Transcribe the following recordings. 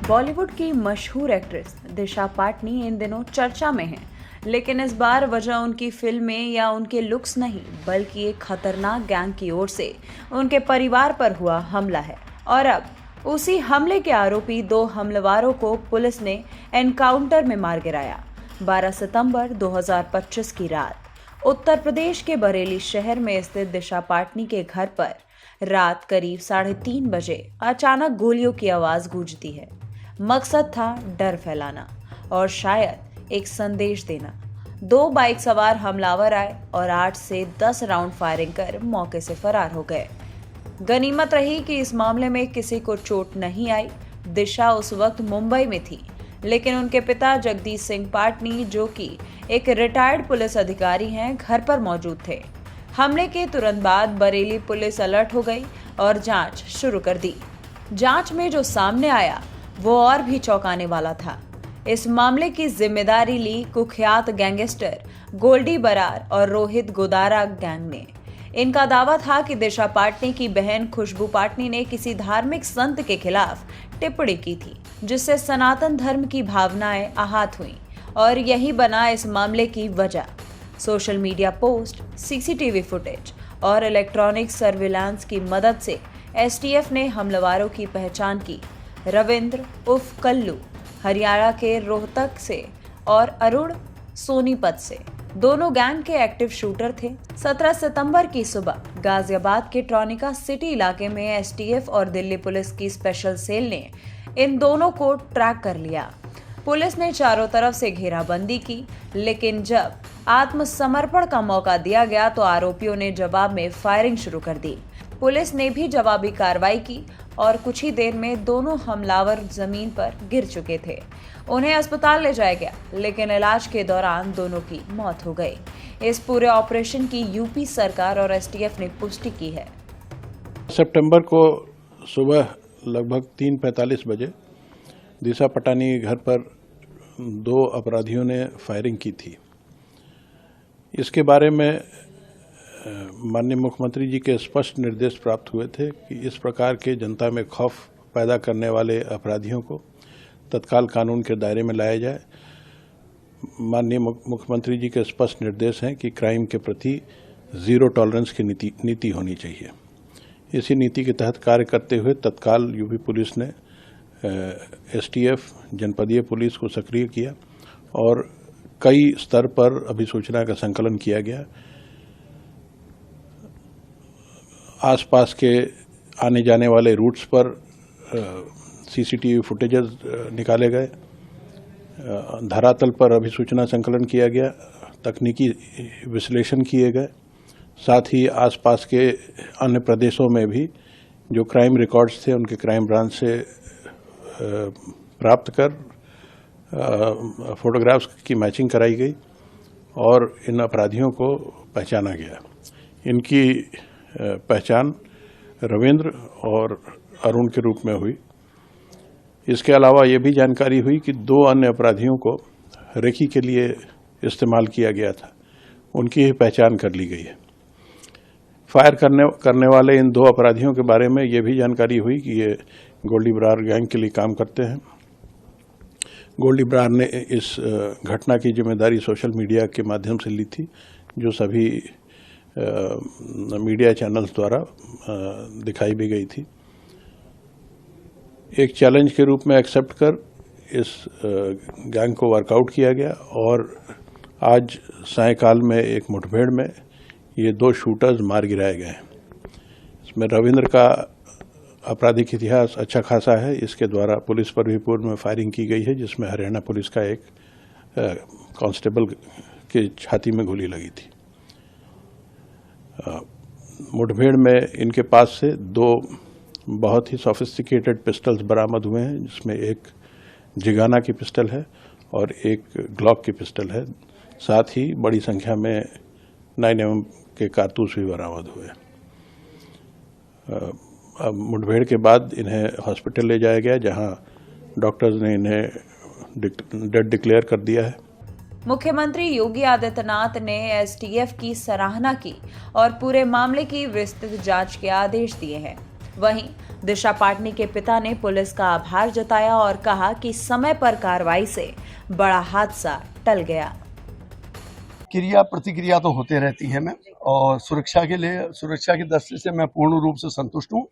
बॉलीवुड की मशहूर एक्ट्रेस दिशा पाटनी इन दिनों चर्चा में हैं, लेकिन इस बार वजह उनकी फिल्में या उनके लुक्स नहीं, बल्कि एक खतरनाक गैंग की ओर से उनके परिवार पर हुआ हमला है। और अब उसी हमले के आरोपी 2 हमलावरों को पुलिस ने एनकाउंटर में मार गिराया। 12 सितंबर 2025 की रात उत्तर प्रदेश के बरेली शहर में स्थित दिशा पाटनी के घर पर रात करीब 3:30 बजे अचानक गोलियों की आवाज गूंजती है। मकसद था डर फैलाना और शायद एक संदेश देना। 2 बाइक सवार हमलावर आए और 8 से 10 राउंड फायरिंग कर मौके से फरार हो गए। गनीमत रही कि इस मामले में किसी को चोट नहीं आई। दिशा उस वक्त मुंबई में थी, लेकिन उनके पिता जगदीश सिंह पाटनी, जो कि एक रिटायर्ड पुलिस अधिकारी हैं, घर पर मौजूद थे। हमले के तुरंत बाद बरेली पुलिस अलर्ट हो गई और जांच शुरू कर दी। जांच में जो सामने आया वो और भी चौंकाने वाला था। इस मामले की जिम्मेदारी ली कुख्यात गैंगस्टर गोल्डी बरार और रोहित गोदारा गैंग ने। इनका दावा था कि दिशा पाटनी की बहन खुशबू पाटनी ने किसी धार्मिक संत के खिलाफ टिप्पणी की थी, जिससे सनातन धर्म की भावनाएं आहत हुईं और यही बना इस मामले की वजह। Social media post, CCTV footage और इलेक्ट्रॉनिक सर्विलांस की मदद से एसटीएफ ने हमलावरों की पहचान की। रविंद्र उर्फ कल्लू हरियाणा के रोहतक से और अरुण सोनीपत से, दोनों गैंग के एक्टिव शूटर थे। 17 सितंबर की सुबह गाजियाबाद के ट्रॉनिका सिटी इलाके में एसटीएफ और दिल्ली पुलिस की स्पेशल सेल ने इन दोनों को ट्रैक कर लिया। पुलिस ने चारों तरफ से घेराबंदी की, लेकिन जब आत्मसमर्पण का मौका दिया गया तो आरोपियों ने जवाब में फायरिंग शुरू कर दी। पुलिस ने भी जवाबी कार्रवाई की और कुछ ही देर में दोनों हमलावर जमीन पर गिर चुके थे। उन्हें अस्पताल ले जाया गया, लेकिन इलाज के दौरान दोनों की मौत हो गई। इस पूरे ऑपरेशन की यूपी सरकार और एसटीएफ ने पुष्टि की है। सितंबर को सुबह लगभग 3:45 बजे दिशा पटानी घर पर 2 अपराधियों ने फायरिंग की थी। इसके बारे में माननीय मुख्यमंत्री जी के स्पष्ट निर्देश प्राप्त हुए थे कि इस प्रकार के जनता में खौफ पैदा करने वाले अपराधियों को तत्काल कानून के दायरे में लाया जाए। माननीय मुख्यमंत्री जी के स्पष्ट निर्देश हैं कि क्राइम के प्रति जीरो टॉलरेंस की नीति होनी चाहिए। इसी नीति के तहत कार्य करते हुए तत्काल यूपी पुलिस ने एसटीएफ, जनपदीय पुलिस को सक्रिय किया और कई स्तर पर अभिसूचना का संकलन किया गया। आसपास के आने जाने वाले रूट्स पर सीसीटीवी फुटेजेस निकाले गए, धरातल पर अभिसूचना संकलन किया गया, तकनीकी विश्लेषण किए गए। साथ ही आसपास के अन्य प्रदेशों में भी जो क्राइम रिकॉर्ड्स थे उनके क्राइम ब्रांच से प्राप्त कर फोटोग्राफ्स की मैचिंग कराई गई और इन अपराधियों को पहचाना गया। इनकी पहचान रविंद्र और अरुण के रूप में हुई। इसके अलावा ये भी जानकारी हुई कि 2 अन्य अपराधियों को रेकी के लिए इस्तेमाल किया गया था, उनकी ही पहचान कर ली गई है। फायर करने वाले इन 2 अपराधियों के बारे में ये भी जानकारी हुई कि ये गोल्डी बरार गैंग के लिए काम करते हैं। गोल्डी बरार ने इस घटना की जिम्मेदारी सोशल मीडिया के माध्यम से ली थी, जो सभी मीडिया चैनल्स द्वारा दिखाई भी गई थी। एक चैलेंज के रूप में एक्सेप्ट कर इस गैंग को वर्कआउट किया गया और आज सायंकाल में एक मुठभेड़ में ये 2 शूटर्स मार गिराए गए हैं। इसमें रविंद्र का आपराधिक इतिहास अच्छा खासा है। इसके द्वारा पुलिस पर भी पूर्व में फायरिंग की गई है, जिसमें हरियाणा पुलिस का एक कांस्टेबल के छाती में गोली लगी थी। मुठभेड़ में इनके पास से 2 बहुत ही सोफिस्टिकेटेड पिस्टल्स बरामद हुए हैं, जिसमें एक जिगाना की पिस्टल है और एक ग्लॉक की पिस्टल है। साथ ही बड़ी संख्या में 9mm के कारतूस भी बरामद हुए। अब मुठभेड़ के बाद इन्हें हॉस्पिटल ले जाया गया, जहां डॉक्टर्स ने इन्हें डेड डिक्लेयर कर दिया है। मुख्यमंत्री योगी आदित्यनाथ ने एसटीएफ की सराहना की और पूरे मामले की विस्तृत जांच के आदेश दिए हैं। वहीं दिशा पाटनी के पिता ने पुलिस का आभार जताया और कहा कि समय पर कार्रवाई से बड़ा हादसा टल गया। क्रिया प्रतिक्रिया तो होते रहती है मैम, और सुरक्षा की दृष्टि से मैं पूर्ण रूप से संतुष्ट हूँ।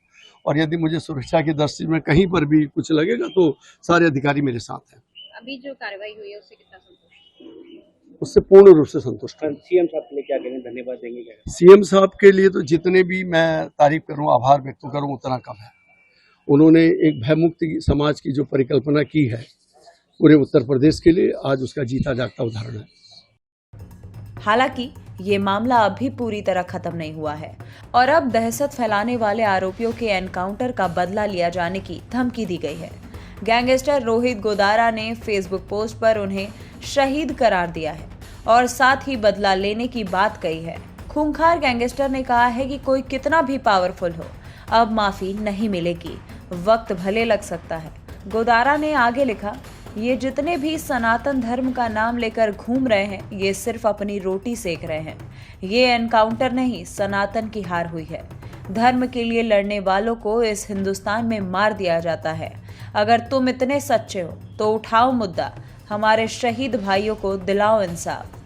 और यदि मुझे सुरक्षा की दृष्टि में कहीं पर भी कुछ लगेगा तो सारे अधिकारी मेरे साथ हैं। अभी जो कार्रवाई हुई है उससे कितना संतुष्ट? उससे पूर्ण रूप से संतुष्ट हूँ। सीएम साहब के लिए क्या कहेंगे, धन्यवाद देंगे क्या? सीएम साहब के लिए तो जितने भी मैं तारीफ करूँ, आभार व्यक्त करूँ, उतना कम है। उन्होंने एक भयमुक्त समाज की जो परिकल्पना की है पूरे उत्तर प्रदेश के लिए, आज उसका जीता जागता उदाहरण है। हालांकि ये मामला अभी पूरी तरह खत्म नहीं हुआ है और अब दहशत फैलाने वाले आरोपियों के एनकाउंटर का बदला लिया जाने की धमकी दी गई है। गैंगस्टर रोहित गोदारा ने फेसबुक पोस्ट पर उन्हें शहीद करार दिया है और साथ ही बदला लेने की बात कही है। खूंखार गैंगस्टर ने कहा है कि कोई कितना भी पावरफुल हो, अब माफी नहीं मिलेगी, वक्त भले लग सकता है। गोदारा ने आगे लिखा, ये जितने भी सनातन धर्म का नाम लेकर घूम रहे हैं, ये सिर्फ अपनी रोटी सेक रहे हैं। ये एनकाउंटर नहीं, सनातन की हार हुई है। धर्म के लिए लड़ने वालों को इस हिंदुस्तान में मार दिया जाता है। अगर तुम इतने सच्चे हो तो उठाओ मुद्दा, हमारे शहीद भाइयों को दिलाओ इंसाफ।